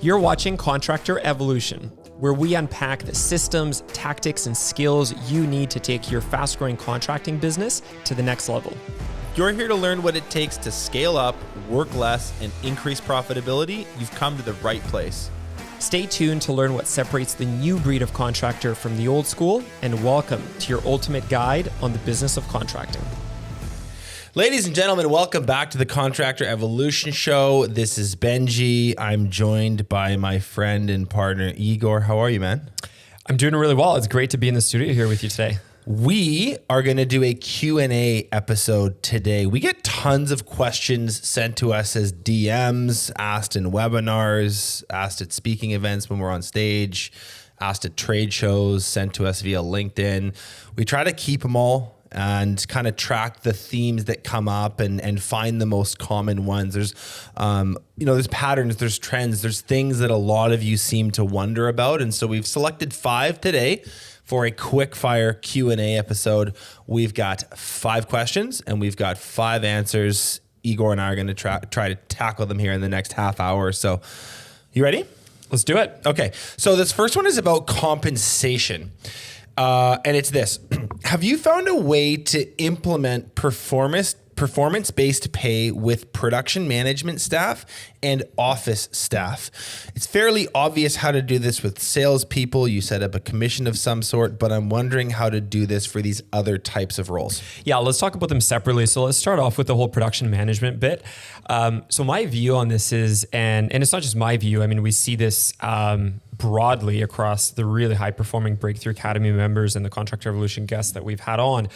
You're watching Contractor Evolution, where we unpack the systems, tactics, and skills you need to take your fast-growing contracting business to the next level. You're here to learn what it takes to scale up, work less, and increase profitability. You've come to the right place. Stay tuned to learn what separates the new breed of contractor from the old school, and welcome to your ultimate guide on the business of contracting. Ladies and gentlemen, welcome back to the Contractor Evolution Show. This is Benji. I'm joined by my friend and partner, Igor. How are you, man? I'm doing really well. It's great to be in the studio here with you today. We are going to do a Q&A episode today. We get tons of questions sent to us as DMs, asked in webinars, asked at speaking events when we're on stage, asked at trade shows, sent to us via LinkedIn. We try to keep them all and kind of track the themes that come up and find the most common ones. There's, there's patterns, there's trends, there's things that a lot of you seem to wonder about. And so we've selected 5 today for a quick fire Q&A episode. We've got 5 questions and we've got 5 answers. Igor and I are going to try to tackle them here in the next half hour or so. You ready? Let's do it. Okay. So this first one is about compensation. And it's this. Have you found a way to implement performance-based pay with production management staff and office staff? It's fairly obvious how to do this with salespeople. You set up a commission of some sort, but I'm wondering how to do this for these other types of roles. Yeah, let's talk about them separately. So let's start off with the whole production management bit. So my view on this is, and it's not just my view, I mean, we see this broadly across the really high performing Breakthrough Academy members and the Contractor Evolution guests that we've had on.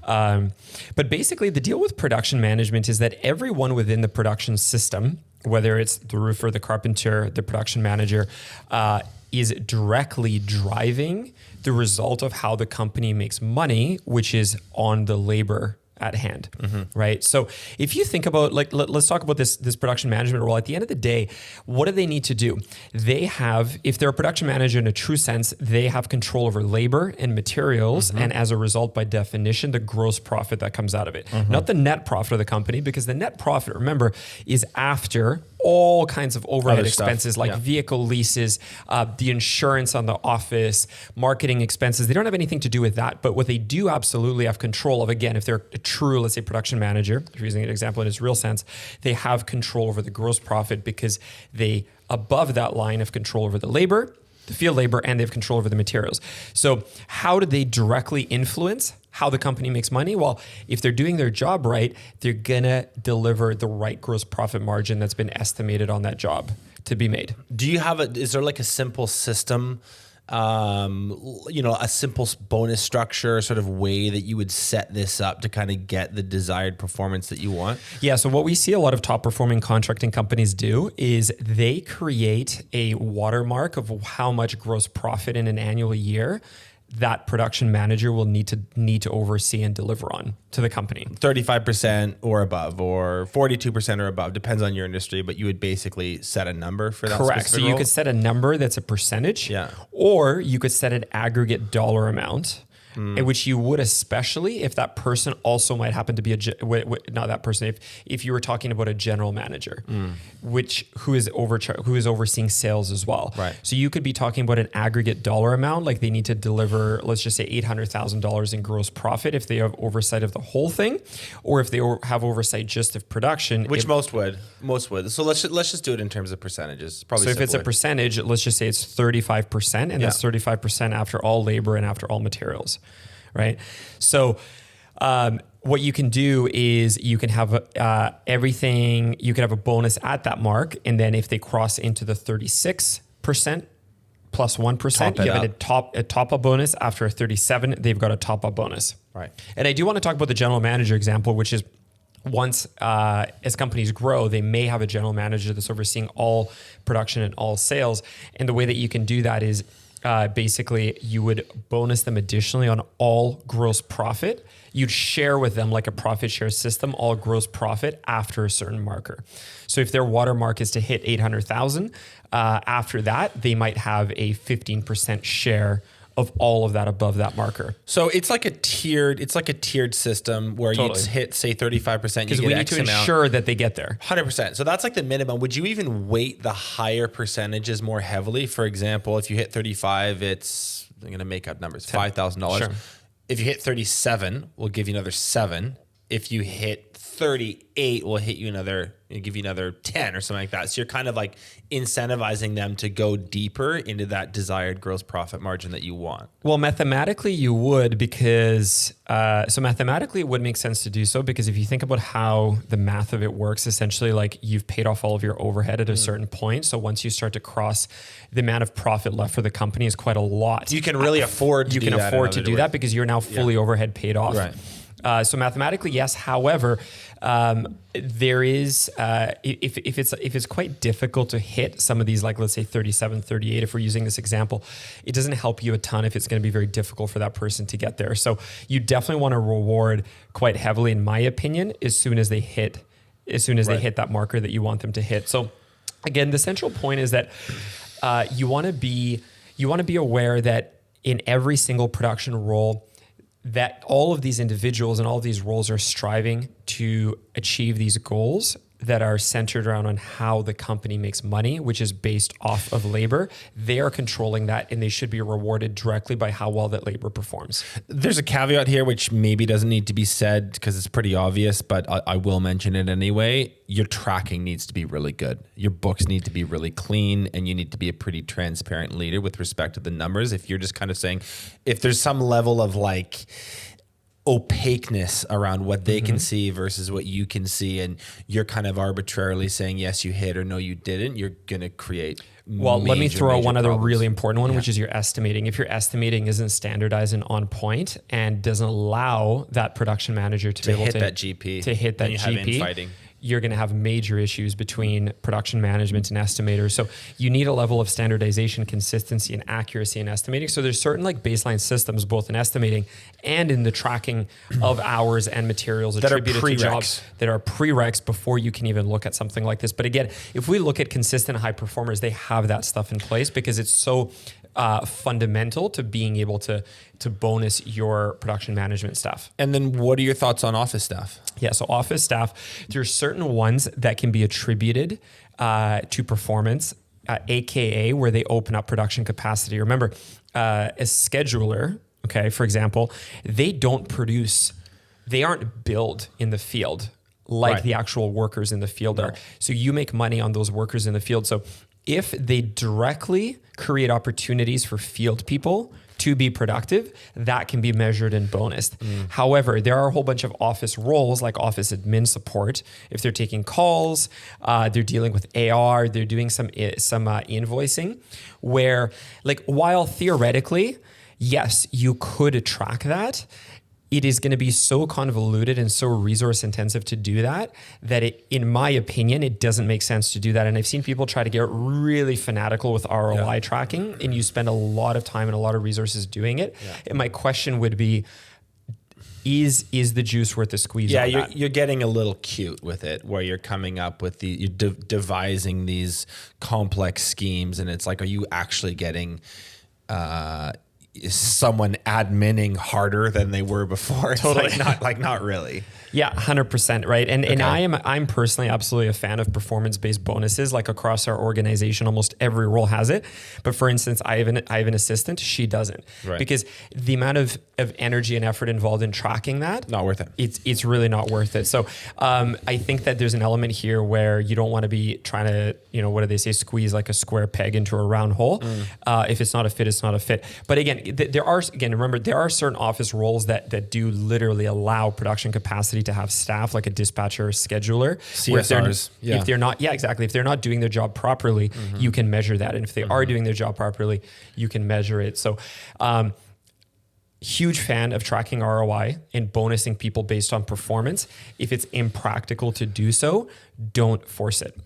But basically the deal with production management is that everyone within the production system, whether it's the roofer, the carpenter, the production manager, is directly driving the result of how the company makes money, which is on the labor at hand, right? So if you think about, let's talk about this production management role. At the end of the day, what do they need to do? They have, if they're a production manager in a true sense, they have control over labor and materials, and as a result, by definition, the gross profit that comes out of it. Not the net profit of the company, because the net profit, remember, is after all kinds of overhead expenses like vehicle leases, the insurance on the office, marketing expenses. They don't have anything to do with that. But what they do absolutely have control of, again, if they're a true, let's say, production manager, if you're using an example in its real sense, they have control over the gross profit because they, above that line, have control over the labor, the field labor, and they have control over the materials. So how do they directly influence how the company makes money? Well, if they're doing their job right, they're gonna deliver the right gross profit margin that's been estimated on that job to be made. Do you have is there like a simple system, a simple bonus structure sort of way that you would set this up to kind of get the desired performance that you want? Yeah, so what we see a lot of top performing contracting companies do is they create a watermark of how much gross profit in an annual year that production manager will need to oversee and deliver on to the company. 35% or above, or 42% or above, depends on your industry, but you would basically set a number for that. Correct. So you could set a number that's a percentage, or you could set an aggregate dollar amount, in which you would, especially if that person also might happen to be not that person, if you were talking about a general manager, who is overseeing sales as well. Right. So you could be talking about an aggregate dollar amount, like they need to deliver, let's just say $800,000 in gross profit if they have oversight of the whole thing, or if they have oversight just of production. Which most would. So let's just do it in terms of percentages. Probably. So if it's a percentage, let's just say it's 35%, and that's 35% after all labor and after all materials. Right. So what you can do is you can have everything, you can have a bonus at that mark. And then if they cross into the 36% plus 1%, you have a top-up bonus. After a 37, they've got a top-up bonus. Right. And I do want to talk about the general manager example, which is once as companies grow, they may have a general manager that's overseeing all production and all sales. And the way that you can do that is basically you would bonus them additionally on all gross profit. You'd share with them like a profit share system, all gross profit after a certain marker. So if their watermark is to hit 800,000, after that, they might have a 15% share of all of that above that marker. So it's like a tiered system where you hit, say, 35%. Because we need to ensure that they get there. 100%. So that's like the minimum. Would you even weight the higher percentages more heavily? For example, if you hit 35, it's, I'm going to make up numbers, $5,000. Sure. If you hit 37, we'll give you another 7. If you hit 38, we'll give you another 10 or something like that. So you're kind of like incentivizing them to go deeper into that desired gross profit margin that you want. Well, mathematically you would, because mathematically it would make sense to do so, because if you think about how the math of it works, essentially like you've paid off all of your overhead at a certain point. So once you start to cross, the amount of profit left for the company is quite a lot. You can really afford to do that because you're now fully overhead paid off. Right. So mathematically, yes. However, there is, if it's quite difficult to hit some of these, like let's say 37, 38, if we're using this example, it doesn't help you a ton if it's going to be very difficult for that person to get there. So you definitely want to reward quite heavily, in my opinion, as soon as they hit that marker that you want them to hit. So again, the central point is that you want to be aware that in every single production role, that all of these individuals and all of these roles are striving to achieve these goals that are centered around on how the company makes money, which is based off of labor. They are controlling that, and they should be rewarded directly by how well that labor performs. There's a caveat here, which maybe doesn't need to be said because it's pretty obvious, but I will mention it anyway. Your tracking needs to be really good. Your books need to be really clean, and you need to be a pretty transparent leader with respect to the numbers. If you're just kind of saying, if there's some level of like opaqueness around what they can see versus what you can see, and you're kind of arbitrarily saying yes you hit or no you didn't, you're going to create let me throw out one other problems. really important one, which is your estimating. If your estimating isn't standardized and on point and doesn't allow that production manager to be able hit that GP, you're going to have major issues between production management and estimators. So you need a level of standardization, consistency, and accuracy in estimating. So there's certain like baseline systems, both in estimating and in the tracking of hours and materials attributed to jobs that are prereqs before you can even look at something like this. But again, if we look at consistent high performers, they have that stuff in place because it's so fundamental to being able to bonus your production management staff. And then what are your thoughts on office staff? Yeah, so office staff, there's certain ones that can be attributed to performance, AKA where they open up production capacity. Remember, a scheduler, okay, for example, they aren't billed in the field like the actual workers in the field are. So you make money on those workers in the field. So if they directly create opportunities for field people to be productive, that can be measured and bonused. However, there are a whole bunch of office roles like office admin support. If they're taking calls, they're dealing with AR, they're doing some invoicing, where like while theoretically, yes, you could track that, it is going to be so convoluted and so resource intensive to do that in my opinion, it doesn't make sense to do that. And I've seen people try to get really fanatical with ROI tracking, and you spend a lot of time and a lot of resources doing it. And my question would be, is the juice worth the squeeze? Yeah, you're getting a little cute with it, where you're coming up with you're devising these complex schemes, and it's like, are you actually getting someone adminning harder than they were before? It's Totally. not really. Yeah, 100%, right? And I'm personally absolutely a fan of performance-based bonuses. Like across our organization, almost every role has it. But for instance, I have an assistant, she doesn't. Right. Because the amount of energy and effort involved in tracking that, not worth it. It's really not worth it. So I think that there's an element here where you don't want to be trying to, what do they say, squeeze like a square peg into a round hole. If it's not a fit, it's not a fit. But again, remember, there are certain office roles that do literally allow production capacity to have staff, like a dispatcher or scheduler. CSRs. If they're not, exactly. If they're not doing their job properly, you can measure that. And if they are doing their job properly, you can measure it. So, huge fan of tracking ROI and bonusing people based on performance. If it's impractical to do so, don't force it.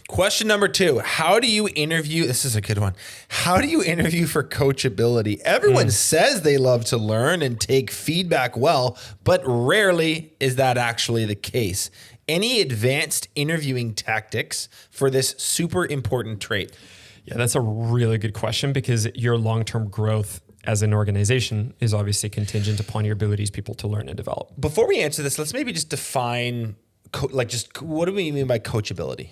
Question number 2, how do you interview? This is a good one. How do you interview for coachability? Everyone says they love to learn and take feedback well, but rarely is that actually the case. Any advanced interviewing tactics for this super important trait? Yeah, that's a really good question, because your long-term growth as an organization is obviously contingent upon your abilities people to learn and develop. Before we answer this, let's maybe just define, what do we mean by coachability?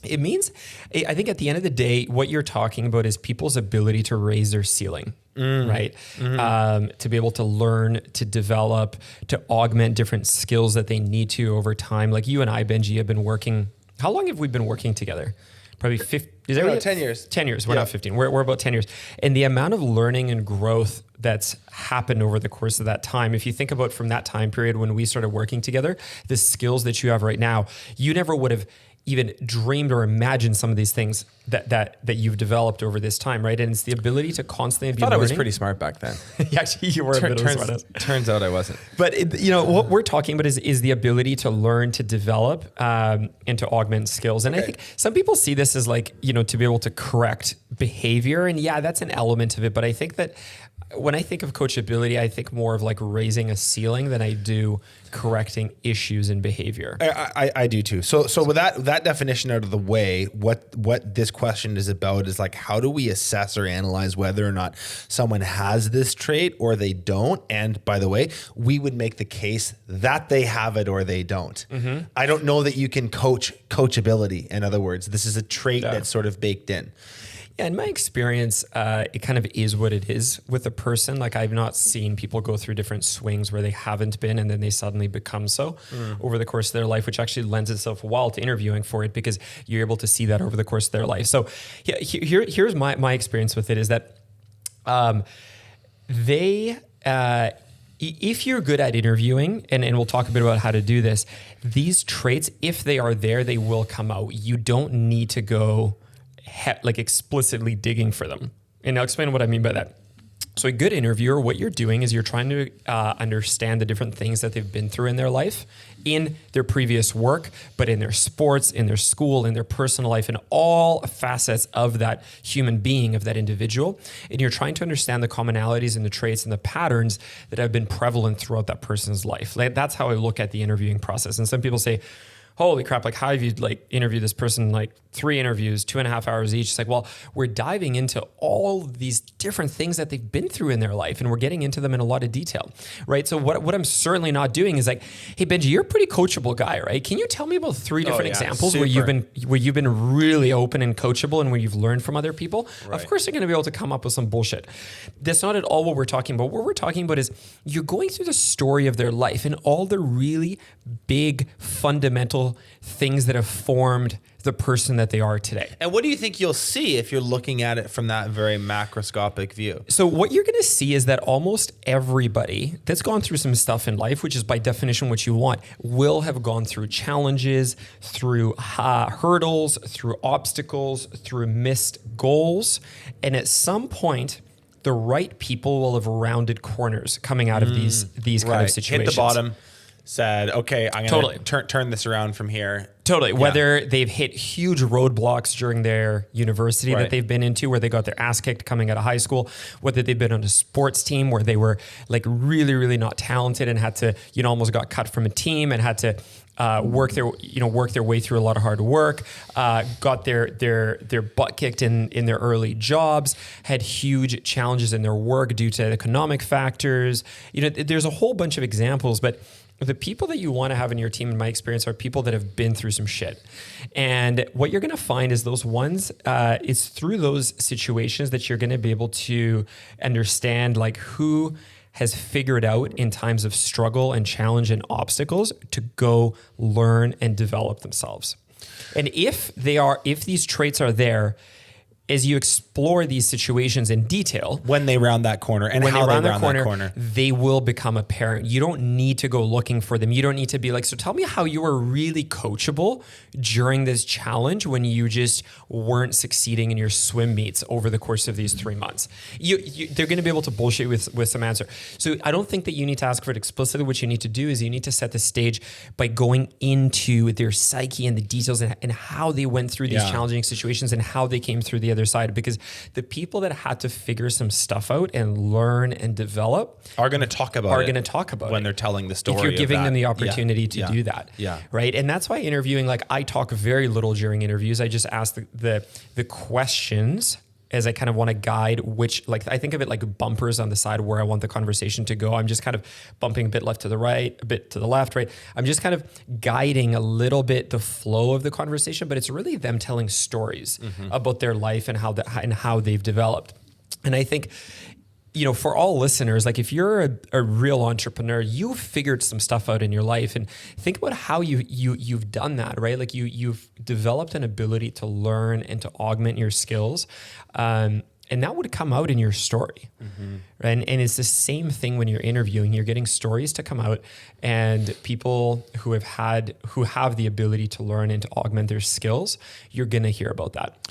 It means, I think at the end of the day, what you're talking about is people's ability to raise their ceiling, right? To be able to learn, to develop, to augment different skills that they need to over time. Like you and I, Benji, have been working. How long have we been working together? Probably 15. 10 years. 10 years. We're not 15. We're about 10 years. And the amount of learning and growth that's happened over the course of that time, if you think about from that time period when we started working together, the skills that you have right now, you never would have even dreamed or imagined some of these things that you've developed over this time, right? And it's the ability to constantly be learning. I was pretty smart back then. Actually, you were a bit of a smart. Turns out I wasn't. But what we're talking about is the ability to learn, to develop, and to augment skills. And I think some people see this as like, to be able to correct behavior. And yeah, that's an element of it. But I think that when I think of coachability, I think more of like raising a ceiling than I do correcting issues in behavior. I do too. So with that definition out of the way, what this question is about is like, how do we assess or analyze whether or not someone has this trait or they don't? And by the way, we would make the case that they have it or they don't. I don't know that you can coach coachability. In other words, this is a trait that's sort of baked in. Yeah, in my experience, it kind of is what it is with a person. Like I've not seen people go through different swings where they haven't been and then they suddenly become so over the course of their life, which actually lends itself well to interviewing for it because you're able to see that over the course of their life. So here's my experience with it is that if you're good at interviewing, and we'll talk a bit about how to do this, these traits, if they are there, they will come out. You don't need to go like explicitly digging for them. And I'll explain what I mean by that. So a good interviewer, what you're doing is you're trying to understand the different things that they've been through in their life, in their previous work, but in their sports, in their school, in their personal life, in all facets of that human being, of that individual. And you're trying to understand the commonalities and the traits and the patterns that have been prevalent throughout that person's life. Like, that's how I look at the interviewing process. And some people say, holy crap, like how have you like interviewed this person, like 3 interviews, 2.5 hours each? It's like, well, we're diving into all these different things that they've been through in their life and we're getting into them in a lot of detail, right? So what I'm certainly not doing is like, hey, Benji, you're a pretty coachable guy, right? Can you tell me about 3 different examples where you've been really open and coachable and where you've learned from other people? Right. Of course, you're going to be able to come up with some bullshit. That's not at all what we're talking about. What we're talking about is you're going through the story of their life and all the really big fundamental things that have formed the person that they are today. And what do you think you'll see if you're looking at it from that very macroscopic view? So what you're going to see is that almost everybody that's gone through some stuff in life, which is by definition what you want, will have gone through challenges, through hurdles, through obstacles, through missed goals. And at some point, the right people will have rounded corners coming out of these kind of situations. Hit the bottom. Said, okay, I'm going to turn this around from here. Totally. Whether they've hit huge roadblocks during their university that they've been into, where they got their ass kicked coming out of high school, whether they've been on a sports team where they were like really, really not talented and had to, almost got cut from a team and had to work their way through a lot of hard work, got their butt kicked in their early jobs, had huge challenges in their work due to economic factors. There's a whole bunch of examples, but the people that you want to have in your team, in my experience, are people that have been through some shit. And what you're going to find is those ones, it's through those situations that you're going to be able to understand like who has figured out in times of struggle and challenge and obstacles to go learn and develop themselves. And if these traits are there, as you explore these situations in detail, when they round that corner and how they round that corner, they will become apparent. You don't need to go looking for them. You don't need to be like, so tell me how you were really coachable during this challenge when you just weren't succeeding in your swim meets over the course of these 3 months. They're going to be able to bullshit with some answer. So I don't think that you need to ask for it explicitly. What you need to do is you need to set the stage by going into their psyche and the details and how they went through these challenging situations and how they came through the other side, because the people that had to figure some stuff out and learn and develop are going to talk about it when they're telling the story. If you're giving them the opportunity to do that, right? And that's why interviewing, like I talk very little during interviews. I just ask the questions kind of want to guide which, like, I think of it like bumpers on the side where I want the conversation to go. I'm just kind of bumping a bit left to the right, a bit to the left, right? I'm just kind of guiding a little bit the flow of the conversation, but it's really them telling stories about their life and how they've developed. And I think, you know, for all listeners, like if you're a real entrepreneur, you've figured some stuff out in your life, and think about how you've done that, right? Like you've developed an ability to learn and to augment your skills. And that would come out in your story. Right? And it's the same thing when you're interviewing, you're getting stories to come out, and people who have the ability to learn and to augment their skills, you're going to hear about that.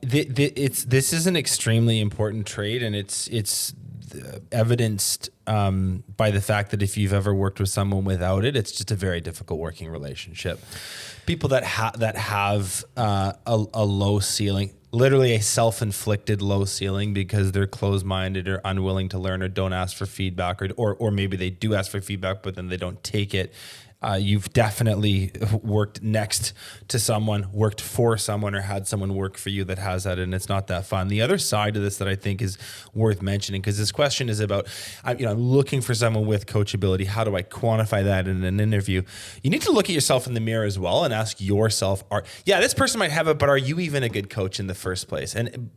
This is an extremely important trait, and it's evidenced by the fact that if you've ever worked with someone without it, it's just a very difficult working relationship. People that have a low ceiling, literally a self-inflicted low ceiling because they're closed-minded or unwilling to learn or don't ask for feedback, or maybe they do ask for feedback but then they don't take it. You've definitely worked next to someone, worked for someone, or had someone work for you that has that, and it's not that fun. The other side of this that I think is worth mentioning, because this question is about, I'm looking for someone with coachability. How do I quantify that in an interview? You need to look at yourself in the mirror as well and ask yourself, this person might have it, but are you even a good coach in the first place? And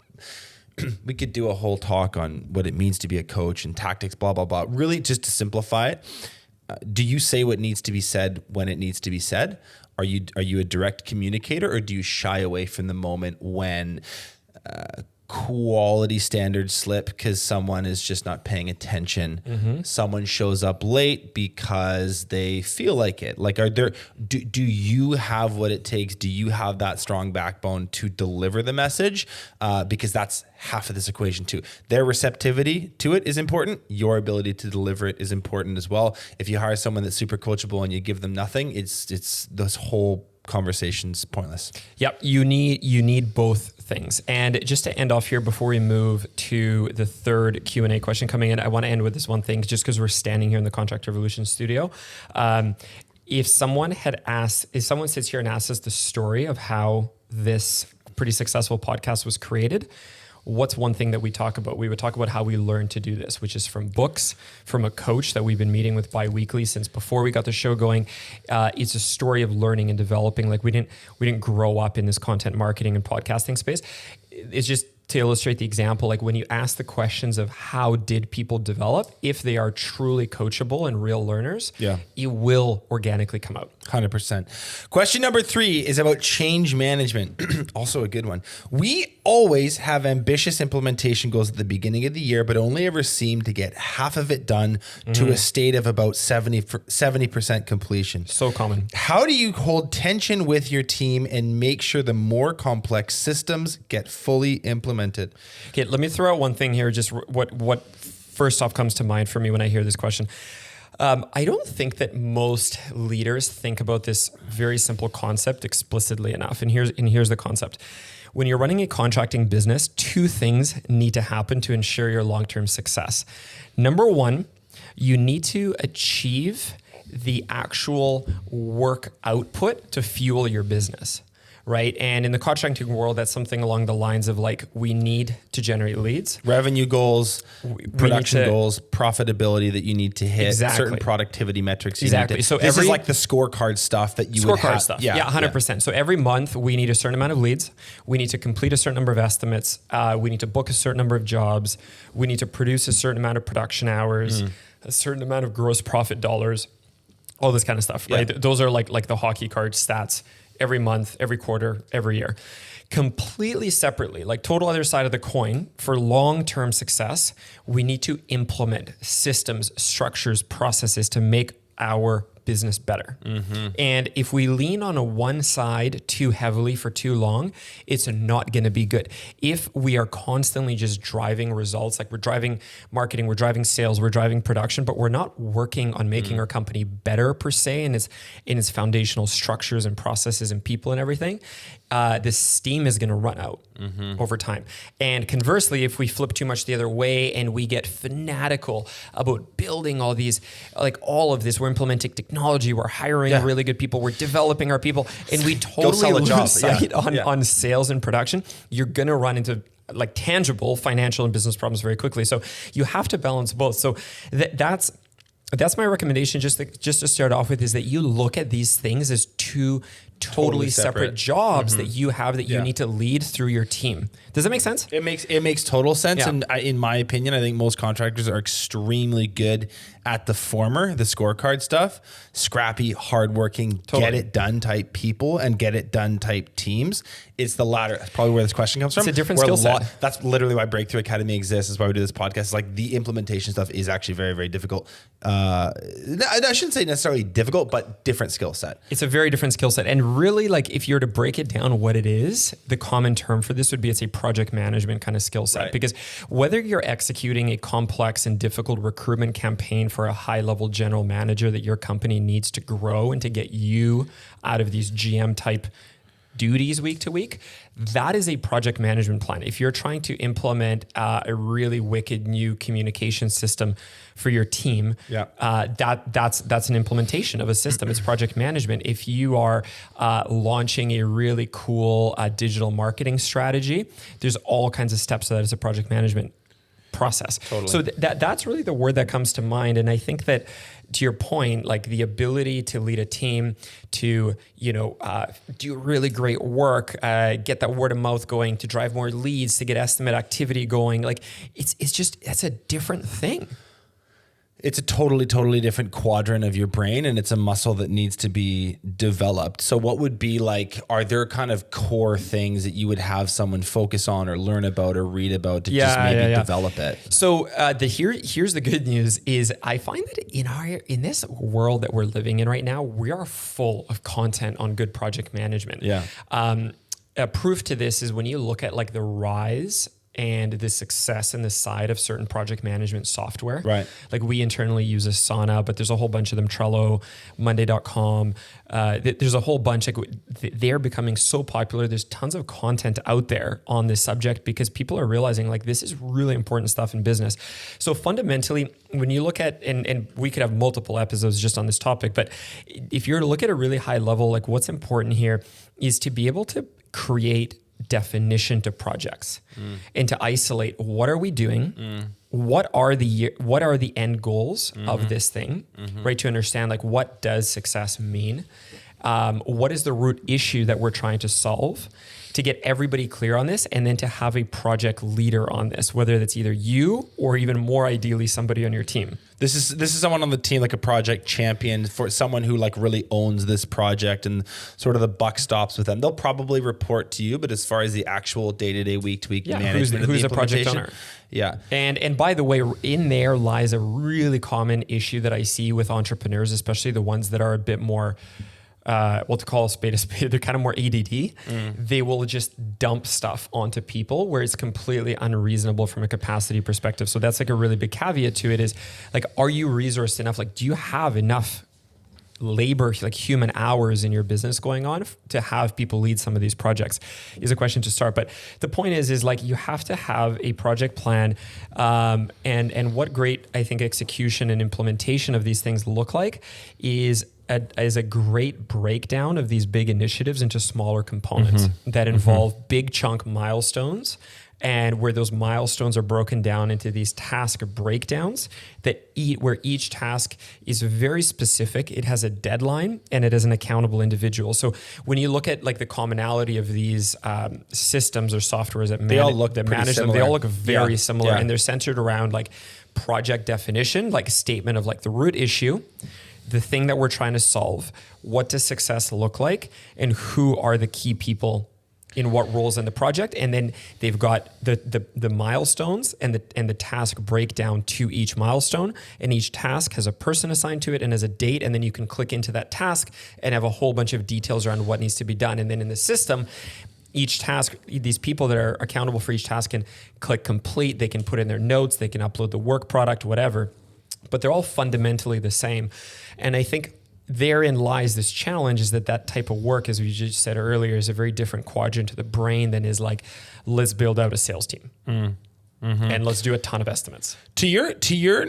we could do a whole talk on what it means to be a coach and tactics, blah, blah, blah. Really, just to simplify it, do you say what needs to be said when it needs to be said? Are you a direct communicator, or do you shy away from the moment when quality standards slip because someone is just not paying attention? Someone shows up late because they feel like it. Like, do you have what it takes? Do you have that strong backbone to deliver the message? Because that's half of this equation too. Their receptivity to it is important. Your ability to deliver it is important as well. If you hire someone that's super coachable and you give them nothing, it's this whole conversation's pointless. Yep, you need both things. And just to end off here before we move to the third Q&A question coming in, I want to end with this one thing, just because we're standing here in the Contractor Evolution studio. If someone sits here and asks us the story of how this pretty successful podcast was created, what's one thing that we talk about? We would talk about how we learned to do this, which is from books, from a coach that we've been meeting with bi-weekly since before we got the show going. It's a story of learning and developing. Like we didn't grow up in this content marketing and podcasting space. It's just to illustrate the example, like when you ask the questions of how did people develop, if they are truly coachable and real learners, it will organically come out. 100%. Question number 3 is about change management. Also a good one. We always have ambitious implementation goals at the beginning of the year, but only ever seem to get half of it done to a state of about 70% completion. So common. How do you hold tension with your team and make sure the more complex systems get fully implemented? Okay, let me throw out one thing here, just what first off comes to mind for me when I hear this question. I don't think that most leaders think about this very simple concept explicitly enough. And here's the concept. When you're running a contracting business, 2 things need to happen to ensure your long-term success. Number 1, you need to achieve the actual work output to fuel your business. Right. And in the contracting world, that's something along the lines of like, we need to generate leads. Revenue goals, production goals, profitability that you need to hit, certain productivity metrics. So this is like the scorecard stuff that you would have. Stuff. Yeah, 100%. Yeah. So every month we need a certain amount of leads. We need to complete a certain number of estimates. We need to book a certain number of jobs. We need to produce a certain amount of production hours, a certain amount of gross profit dollars, all this kind of stuff. Right. Those are like the hockey card stats. Every month, every quarter, every year. Completely separately, like total other side of the coin, for long-term success, we need to implement systems, structures, processes to make our business better. And if we lean on one side too heavily for too long, it's not going to be good. If we are constantly just driving results, like we're driving marketing, we're driving sales, we're driving production, but we're not working on making our company better per se in its foundational structures and processes and people and everything, the steam is going to run out over time. And conversely, if we flip too much the other way and we get fanatical about building all of this, we're implementing technology technology, we're hiring really good people, we're developing our people, and we totally sell a job. lose sight on sales and production, you're going to run into like tangible financial and business problems very quickly. So you have to balance both. So that's my recommendation just to start off with, is that you look at these things as two totally separate jobs that you have that you need to lead through your team. Does that make sense? It makes total sense. Yeah. And in my opinion, I think most contractors are extremely good at the former, the scorecard stuff, scrappy, hardworking, get it done type people and get it done type teams. It's the latter. That's probably where this question comes from. It's a different skill set. That's literally why Breakthrough Academy exists. Is why we do this podcast. It's like the implementation stuff is actually very, very difficult. I shouldn't say necessarily difficult, but different skill set. It's a very different skill set. And really, like, if you were to break it down what it is, the common term for this would be it's a project management kind of skill set. Right. Because whether you're executing a complex and difficult recruitment campaign for a high-level general manager that your company needs to grow and to get you out of these GM type duties week to week, that is a project management plan. If you're trying to implement a really wicked new communication system for your team, that's an implementation of a system. It's project management. If you are launching a really cool digital marketing strategy, there's all kinds of steps to that as a project management process. Totally. So that's really the word that comes to mind. And I think that, to your point, like the ability to lead a team, to do really great work, get that word of mouth going, to drive more leads, to get estimate activity going, like that's a different thing. It's a totally different quadrant of your brain, and it's a muscle that needs to be developed. So what would be like, are there kind of core things that you would have someone focus on or learn about or read about to just maybe develop it? So here's the good news is I find that in this world that we're living in right now, we are full of content on good project management. Yeah. A proof to this is when you look at like the rise and the success and the side of certain project management software. Right. Like we internally use Asana, but there's a whole bunch of them, Trello, Monday.com. There's a whole bunch, like they're becoming so popular. There's tons of content out there on this subject because people are realizing like this is really important stuff in business. So fundamentally, when you look at, and we could have multiple episodes just on this topic, but if you're to look at a really high level, like what's important here is to be able to create definition to projects and to isolate what are we doing, what are the end goals of this thing, right? To understand like what does success mean, what is the root issue that we're trying to solve, to get everybody clear on this, and then to have a project leader on this, whether that's either you or even more ideally somebody on your team. This is someone on the team, like a project champion, for someone who like really owns this project and sort of the buck stops with them. They'll probably report to you, but as far as the actual day-to-day, week-to-week management, who's a project owner? Yeah. And by the way, in there lies a really common issue that I see with entrepreneurs, especially the ones that are a bit more to call a spade, they're kind of more ADD. They will just dump stuff onto people where it's completely unreasonable from a capacity perspective. So that's like a really big caveat to it is like, are you resourced enough? Like, do you have enough labor, like human hours in your business going on to have people lead some of these projects is a question to start. But the point is like, you have to have a project plan. And what great, I think, execution and implementation of these things look like is a great breakdown of these big initiatives into smaller components that involve big chunk milestones, and where those milestones are broken down into these task breakdowns where each task is very specific. It has a deadline and it is an accountable individual. So when you look at like the commonality of these systems or softwares that manage them, they all look very similar, and they're centered around like project definition, like a statement of like the root issue, the thing that we're trying to solve, what does success look like, and who are the key people in what roles in the project. And then they've got the milestones and the task breakdown to each milestone, and each task has a person assigned to it and has a date, and then you can click into that task and have a whole bunch of details around what needs to be done. And then in the system, each task, these people that are accountable for each task can click complete, they can put in their notes, they can upload the work product, whatever, but they're all fundamentally the same. And I think therein lies this challenge, is that type of work, as we just said earlier, is a very different quadrant to the brain than is like, let's build out a sales team. and let's do a ton of estimates. To your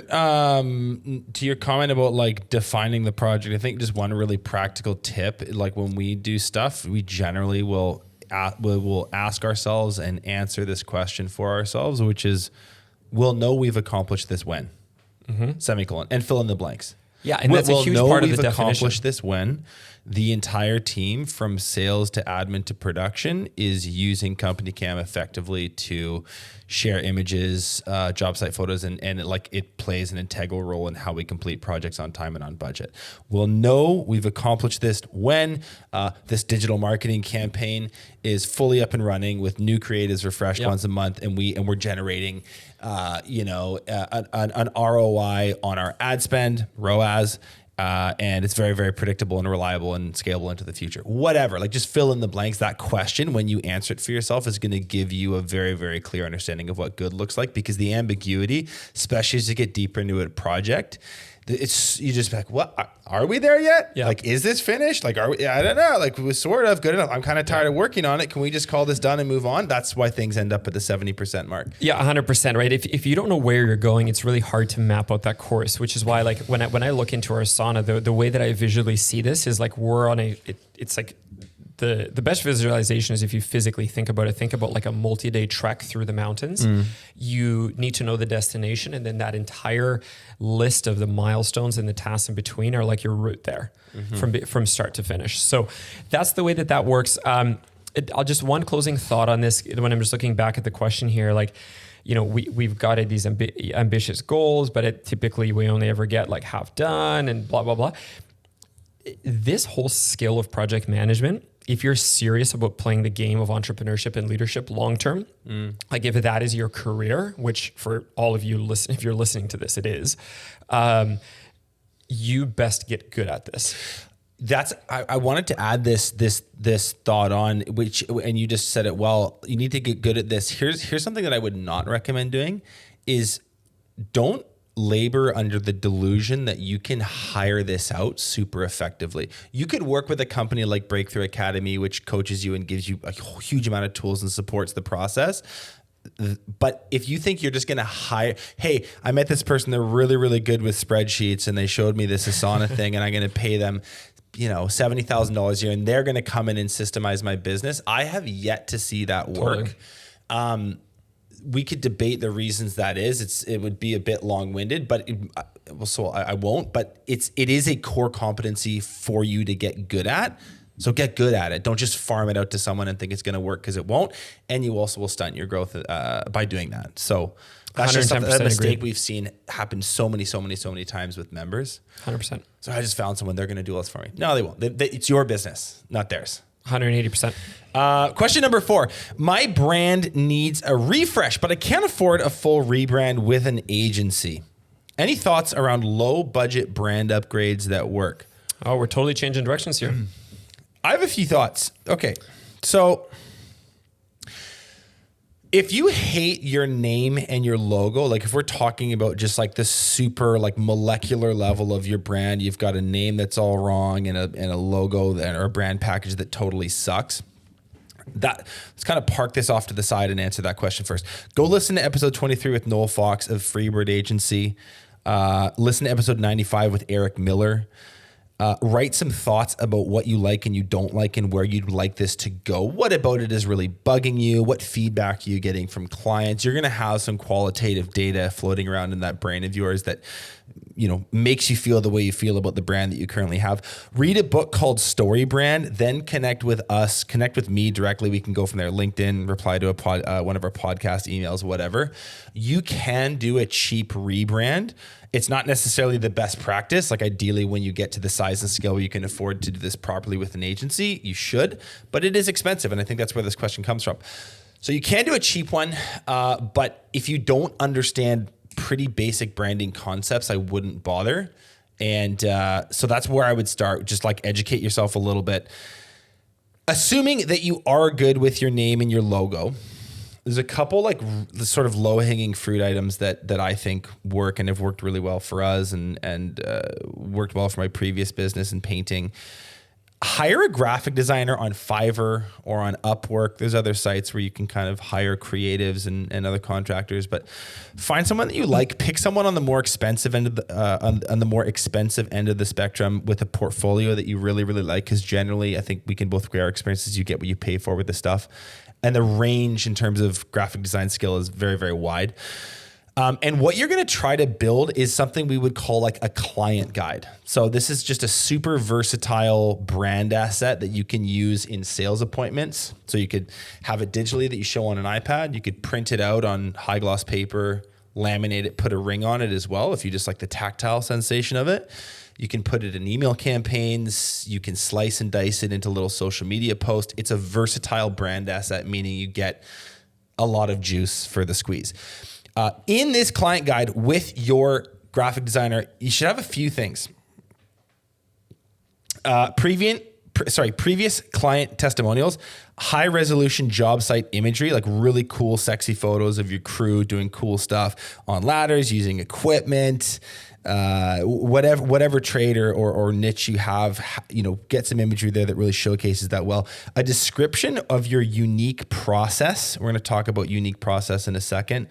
comment about like defining the project, I think just one really practical tip, like when we do stuff, we generally will ask ourselves and answer this question for ourselves, which is, we'll know we've accomplished this when, semicolon, and fill in the blanks. Yeah, and that's a huge part of the definition. We've definition. accomplished this when the entire team from sales to admin to production is using Company Cam effectively to share images, job site photos, and it plays an integral role in how we complete projects on time and on budget. We'll know we've accomplished this when this digital marketing campaign is fully up and running with new creatives refreshed once a month, and we're generating an ROI on our ad spend, ROAS. And it's very, very predictable and reliable and scalable into the future. Whatever, like just fill in the blanks. That question, when you answer it for yourself, is going to give you a very, very clear understanding of what good looks like, because the ambiguity, especially as you get deeper into a project, you just like, what, are we there yet? Yeah. Like, is this finished? Like, are we, I don't know. Like, we're sort of good enough. I'm kind of tired of working on it. Can we just call this done and move on? That's why things end up at the 70% mark. Yeah, 100%, right? If you don't know where you're going, it's really hard to map out that course, which is why, like, when I look into our sauna, the way that I visually see this is like we're on it's like the best visualization is if you physically think about like a multi-day trek through the mountains. You need to know the destination, and then that list of the milestones and the tasks in between are like your route there from start to finish. So that's the way that works. I'll just one closing thought on this when I'm just looking back at the question here, like, you know, we've got these ambitious goals, but typically we only ever get like half done and blah, blah, blah. This whole skill of project management, if you're serious about playing the game of entrepreneurship and leadership long-term, like if that is your career, which for all of you if you're listening to this, it is, you best get good at this. I wanted to add this thought on, which, and you just said it well, you need to get good at this. Here's something that I would not recommend doing is don't labor under the delusion that you can hire this out super effectively. You could work with a company like Breakthrough Academy, which coaches you and gives you a huge amount of tools and supports the process. But if you think you're just going to hire, hey, I met this person, they're really, really good with spreadsheets and they showed me this Asana thing and I'm going to pay them, $70,000 a year and they're going to come in and systemize my business. I have yet to see that work. Totally. We could debate the reasons that is. It would be a bit long-winded, but I won't. But it is a core competency for you to get good at. So get good at it. Don't just farm it out to someone and think it's going to work, because it won't. And you also will stunt your growth by doing that. So that's just a mistake we've seen happen so many times with members. 100%. So I just found someone, they're going to do all this for me. No, they won't. It's your business, not theirs. 180%. Question number 4. My brand needs a refresh, but I can't afford a full rebrand with an agency. Any thoughts around low budget brand upgrades that work? Oh, we're totally changing directions here. I have a few thoughts. Okay. So if you hate your name and your logo, like if we're talking about just like the super like molecular level of your brand, you've got a name that's all wrong and a logo or a brand package that totally sucks. Let's kind of park this off to the side and answer that question first. Go listen to episode 23 with Noel Fox of Freebird Agency. Listen to episode 95 with Eric Miller. Write some thoughts about what you like and you don't like and where you'd like this to go. What about it is really bugging you? What feedback are you getting from clients? You're going to have some qualitative data floating around in that brain of yours that, makes you feel the way you feel about the brand that you currently have. Read a book called Story Brand, then connect with us, connect with me directly. We can go from there, LinkedIn, reply to one of our podcast emails, whatever. You can do a cheap rebrand. It's not necessarily the best practice. Like ideally, when you get to the size and scale where you can afford to do this properly with an agency, you should, but it is expensive. And I think that's where this question comes from. So you can do a cheap one, but if you don't understand pretty basic branding concepts, I wouldn't bother. And so that's where I would start. Just like educate yourself a little bit. Assuming that you are good with your name and your logo, there's a couple like the sort of low-hanging fruit items that I think work and have worked really well for us and worked well for my previous business in painting. hire a graphic designer on Fiverr or on Upwork. There's other sites where you can kind of hire creatives and other contractors, but find someone that you like. Pick someone on the more expensive end of the on the more expensive end of the spectrum with a portfolio that you really, really like. Because generally, I think we can both agree our experiences, you get what you pay for with this stuff, and the range in terms of graphic design skill is very, very wide. And what you're going to try to build is something we would call like a client guide. So this is just a super versatile brand asset that you can use in sales appointments. So you could have it digitally that you show on an iPad. You could print it out on high gloss paper, laminate it, put a ring on it as well if you just like the tactile sensation of it. You can put it in email campaigns. You can slice and dice it into little social media posts. It's a versatile brand asset, meaning you get a lot of juice for the squeeze. In this client guide with your graphic designer, you should have a few things. Previous client testimonials, high resolution job site imagery, like really cool, sexy photos of your crew doing cool stuff on ladders, using equipment, whatever trade or niche you have, get some imagery there that really showcases that well. A description of your unique process. We're going to talk about unique process in a second.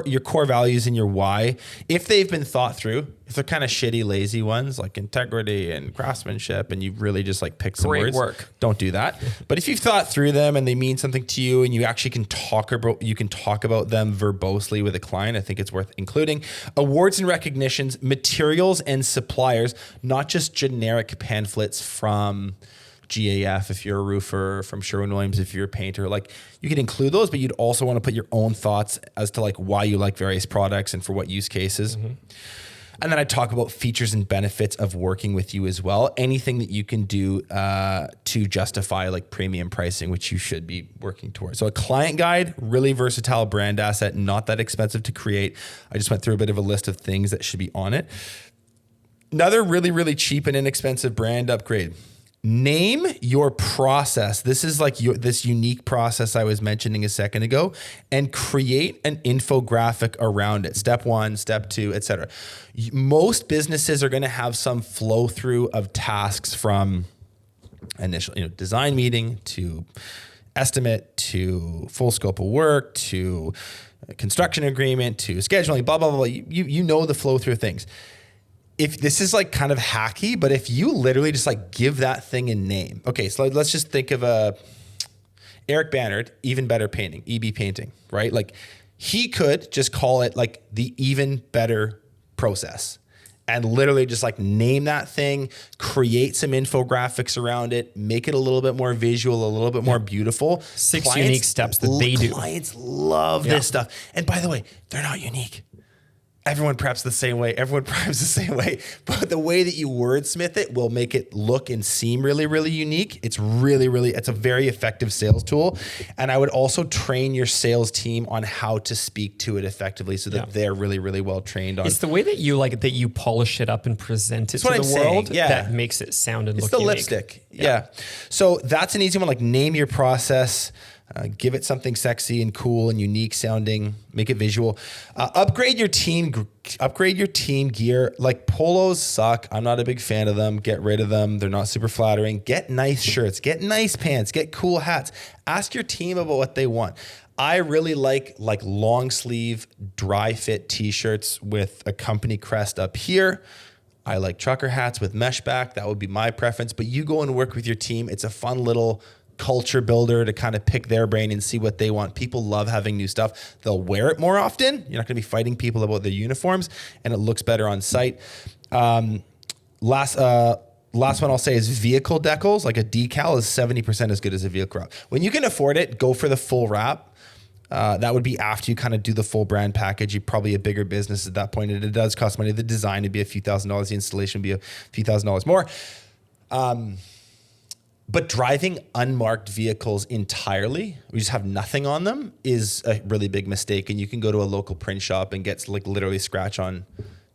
Your core values and your why. If they've been thought through, if they're kind of shitty, lazy ones like integrity and craftsmanship, and you really just like pick some Great words, work. Don't do that. But if you've thought through them and they mean something to you, and you actually can talk about them verbosely with a client, I think it's worth including. Awards and recognitions, materials and suppliers, not just generic pamphlets from GAF if you're a roofer, from Sherwin-Williams if you're a painter. Like, you can include those, but you'd also want to put your own thoughts as to like why you like various products and for what use cases. Mm-hmm. And then I talk about features and benefits of working with you as well. Anything that you can do to justify like premium pricing, which you should be working towards. So a client guide, really versatile brand asset, not that expensive to create. I just went through a bit of a list of things that should be on it. Another really, really cheap and inexpensive brand upgrade. Name your process. This is like this unique process I was mentioning a second ago, and create an infographic around it. Step 1, step 2, etc. Most businesses are going to have some flow through of tasks from initial, design meeting to estimate to full scope of work to construction agreement to scheduling, blah, blah, blah. You know the flow through things. If this is like kind of hacky, but if you literally just like give that thing a name. Okay, so let's just think of Eric Bannard, Even Better Painting, EB Painting, right? Like, he could just call it like the Even Better process and literally just like name that thing, create some infographics around it, make it a little bit more visual, a little bit more beautiful. 6 unique steps that they do. Clients love this stuff. And by the way, they're not unique. Everyone preps the same way. Everyone primes the same way. But the way that you wordsmith it will make it look and seem really, really unique. It's a very effective sales tool. And I would also train your sales team on how to speak to it effectively so that they're really, really well trained on it. It's the way that you polish it up and present it to the world that makes it sound and look unique. It's the lipstick. Yeah. So that's an easy one. Like, name your process. Give it something sexy and cool and unique sounding. Make it visual. Upgrade your team gear. Like, polos suck. I'm not a big fan of them. Get rid of them. They're not super flattering. Get nice shirts. Get nice pants. Get cool hats. Ask your team about what they want. I really like long sleeve, dry fit t-shirts with a company crest up here. I like trucker hats with mesh back. That would be my preference. But you go and work with your team. It's a fun little culture builder to kind of pick their brain and see what they want. People love having new stuff. They'll wear it more often. You're not going to be fighting people about their uniforms, and it looks better on site. Last one I'll say is vehicle decals. Like, a decal is 70% as good as a vehicle wrap. When you can afford it, go for the full wrap. That would be after you kind of do the full brand package. You're probably a bigger business at that point, and it does cost money. The design would be a few $1,000s. The installation would be a few $1,000s more. But driving unmarked vehicles entirely, we just have nothing on them, is a really big mistake. And you can go to a local print shop and get like literally scratch on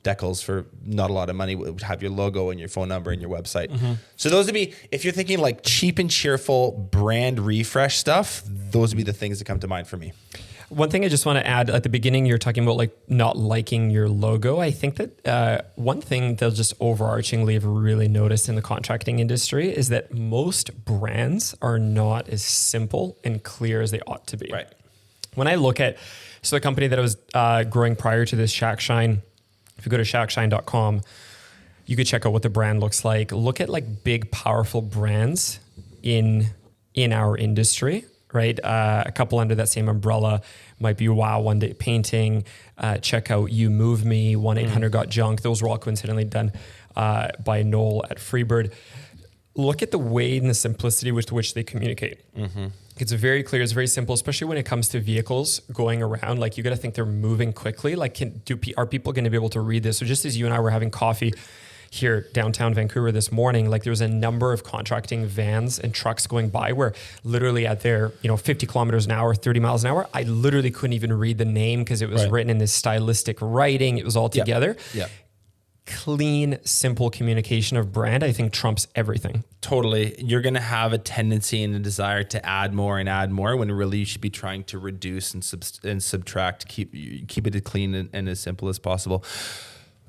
decals for not a lot of money. It would have your logo and your phone number and your website. Mm-hmm. So those would be, if you're thinking like cheap and cheerful brand refresh stuff, those would be the things that come to mind for me. One thing I just want to add at the beginning, you're talking about like not liking your logo. I think that one thing they'll just overarchingly have really noticed in the contracting industry is that most brands are not as simple and clear as they ought to be. Right. When I look at, so the company that I was growing prior to this, ShackShine, if you go to shackshine.com, you could check out what the brand looks like. Look at like big, powerful brands in our industry. Right, a couple under that same umbrella might be Wow, One Day Painting. Check out You Move Me, 1-800-GOT-JUNK. Those were all coincidentally done by Noel at Freebird. Look at the way and the simplicity with which they communicate. It's very clear. It's very simple, especially when it comes to vehicles going around. Like you got to think they're moving quickly. Like, are people going to be able to read this? So just as you and I were having coffee here downtown Vancouver this morning, like there was a number of contracting vans and trucks going by where literally at their 50 kilometers an hour, 30 miles an hour, I literally couldn't even read the name because it was written in this stylistic writing. It was all together. Yeah. Clean, simple communication of brand, I think trumps everything. Totally. You're going to have a tendency and a desire to add more when really you should be trying to reduce and subtract, keep it clean and as simple as possible.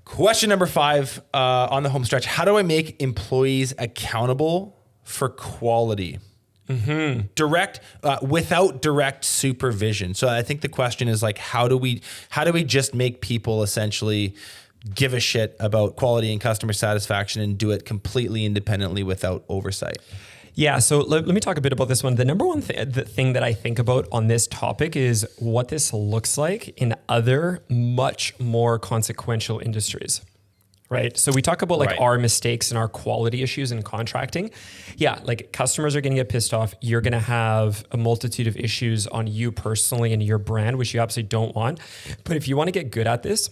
Question number 5 on the home stretch. How do I make employees accountable for quality? Direct, without direct supervision. So I think the question is like, how do we just make people essentially give a shit about quality and customer satisfaction and do it completely independently without oversight? Yeah, so let me talk a bit about this one. The number one thing that I think about on this topic is what this looks like in other much more consequential industries, right? So we talk about like our mistakes and our quality issues in contracting. Yeah, like customers are going to get pissed off. You're going to have a multitude of issues on you personally and your brand, which you absolutely don't want. But if you want to get good at this,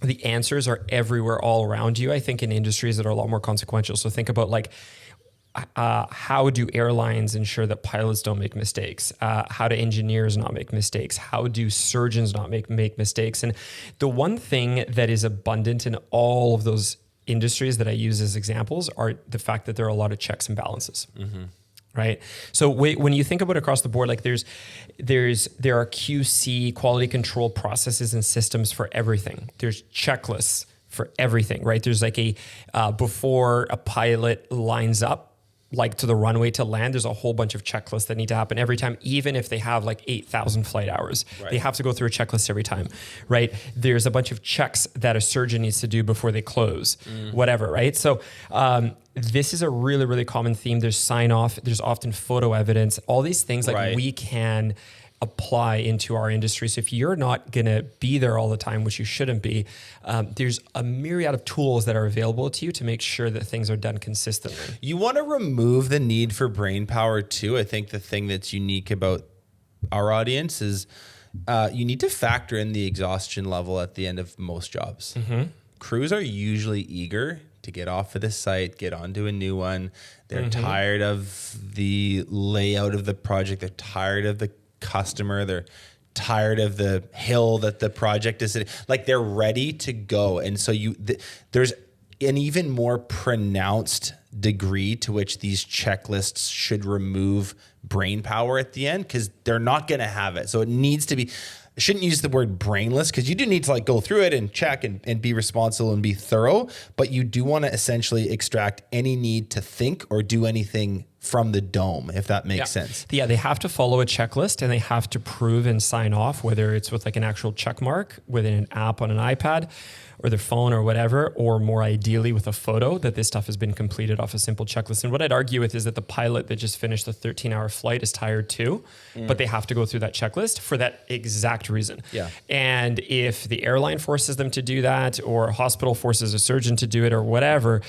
the answers are everywhere all around you, I think, in industries that are a lot more consequential. So think about like, how do airlines ensure that pilots don't make mistakes? How do engineers not make mistakes? How do surgeons not make mistakes? And the one thing that is abundant in all of those industries that I use as examples are the fact that there are a lot of checks and balances. Right. So when you think about across the board, like there are QC quality control processes and systems for everything. There's checklists for everything, right? There's like before a pilot lines up, like to the runway to land, there's a whole bunch of checklists that need to happen every time, even if they have like 8,000 flight hours. They have to go through a checklist every time, right? There's a bunch of checks that a surgeon needs to do before they close, whatever, right? So this is a really, really common theme. There's sign off, there's often photo evidence, all these things like we can apply into our industry. So if you're not going to be there all the time, which you shouldn't be, there's a myriad of tools that are available to you to make sure that things are done consistently. You want to remove the need for brain power too. I think the thing that's unique about our audience is you need to factor in the exhaustion level at the end of most jobs. Crews are usually eager to get off of the site, get onto a new one. They're tired of the layout of the project. They're tired of the customer. They're tired of the hill that the project is in. Like they're ready to go. And so there's an even more pronounced degree to which these checklists should remove brain power at the end, because they're not going to have it. So it needs to be, I shouldn't use the word brainless, because you do need to like go through it and check and be responsible and be thorough, but you do want to essentially extract any need to think or do anything from the dome, if that makes sense. Yeah, they have to follow a checklist and they have to prove and sign off, whether it's with like an actual check mark within an app on an iPad or their phone or whatever, or more ideally with a photo that this stuff has been completed off a simple checklist. And what I'd argue with is that the pilot that just finished the 13-hour flight is tired too, but they have to go through that checklist for that exact reason. Yeah. And if the airline forces them to do that, or a hospital forces a surgeon to do it, or whatever,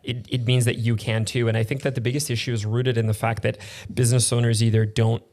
it means that you can too. And I think that the biggest issue is rooted in the fact that business owners either don't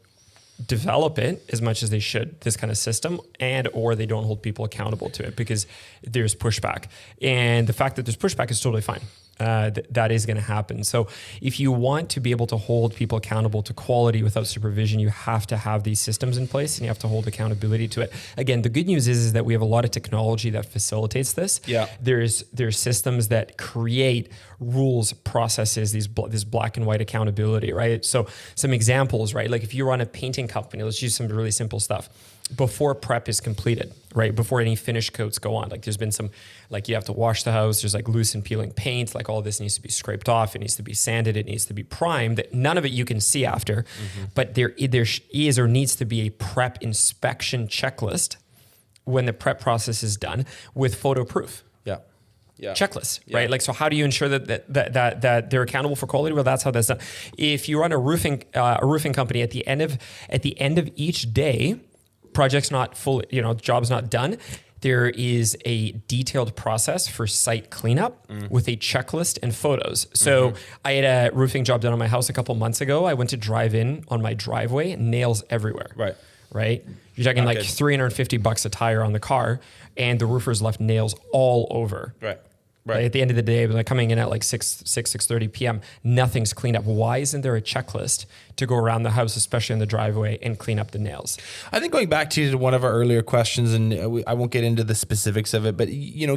develop it as much as they should, this kind of system, and or they don't hold people accountable to it because there's pushback. And the fact that there's pushback is totally fine. that is going to happen. So if you want to be able to hold people accountable to quality without supervision, you have to have these systems in place and you have to hold accountability to it. Again, the good news is that we have a lot of technology that facilitates this. Yeah. There's systems that create rules, processes, this black and white accountability, right? So some examples, right? Like if you run a painting company, let's use some really simple stuff. Before prep is completed, right? Before any finish coats go on, like there's been some, like you have to wash the house, there's like loose and peeling paint, like all this needs to be scraped off, it needs to be sanded, it needs to be primed. None of it you can see after, but there is or needs to be a prep inspection checklist when the prep process is done with photo proof. Yeah. Checklist, right? Like, so how do you ensure that they're accountable for quality? Well, that's how that's done. If you run a roofing company, at the end of each day, project's not full, job's not done, there is a detailed process for site cleanup with a checklist and photos. So I had a roofing job done on my house a couple months ago. I went to drive in on my driveway, nails everywhere. Right? You're talking like $350 a tire on the car, and the roofers left nails all over. Right. Like at the end of the day, like coming in at like 6:30 p.m., nothing's cleaned up. Why isn't there a checklist to go around the house, especially in the driveway, and clean up the nails? I think going back to one of our earlier questions, and I won't get into the specifics of it, but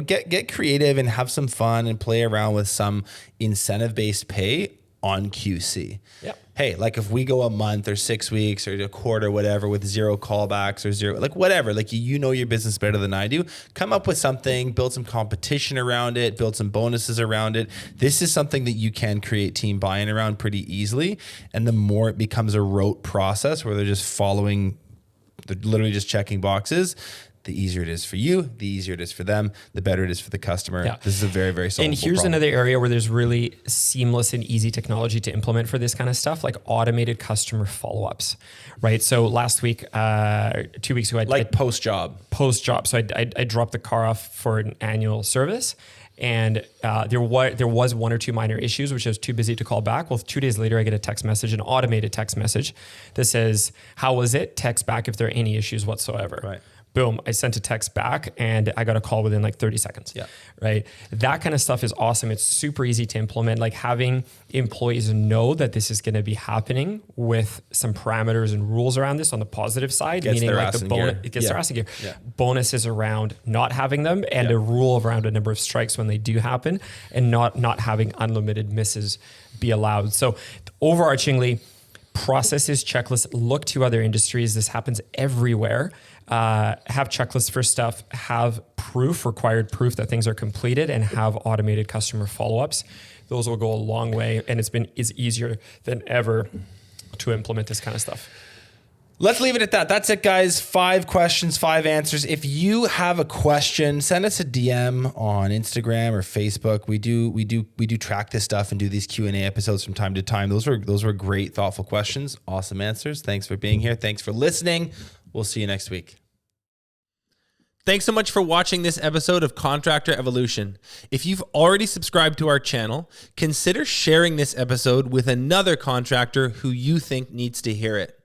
get creative and have some fun and play around with some incentive-based pay on QC. Yep. Hey, like if we go a month or 6 weeks or a quarter, whatever, with zero callbacks or zero, like whatever, like your business better than I do, come up with something, build some competition around it, build some bonuses around it. This is something that you can create team buy-in around pretty easily. And the more it becomes a rote process where they're literally just checking boxes, the easier it is for you, the easier it is for them, the better it is for the customer. Yeah. This is a very, very solvable And here's problem. another area where there's really seamless and easy technology to implement for this kind of stuff, like automated customer follow-ups, right? So last week, 2 weeks ago, post-job. So I dropped the car off for an annual service, and there was one or two minor issues, which I was too busy to call back. Well, 2 days later, I get a text message, an automated text message that says, "How was it? Text back if there are any issues whatsoever." Right. Boom, I sent a text back and I got a call within like 30 seconds. Yeah. Right. That kind of stuff is awesome. It's super easy to implement. Like having employees know that this is going to be happening with some parameters and rules around this on the positive side, meaning like the bonus, it gets their ass in gear. Yeah. Bonuses around not having them, and a rule around a number of strikes when they do happen, and not having unlimited misses be allowed. So overarchingly, processes, checklists, look to other industries. This happens everywhere. Have checklists for stuff, have required proof that things are completed, and have automated customer follow-ups. Those will go a long way, and it's easier than ever to implement this kind of stuff. Let's leave it at that. That's it, guys. 5 questions, 5 answers. If you have a question, send us a DM on Instagram or Facebook. We do track this stuff and do these Q&A episodes from time to time. Those were great, thoughtful questions. Awesome answers. Thanks for being here. Thanks for listening. We'll see you next week. Thanks so much for watching this episode of Contractor Evolution. If you've already subscribed to our channel, consider sharing this episode with another contractor who you think needs to hear it.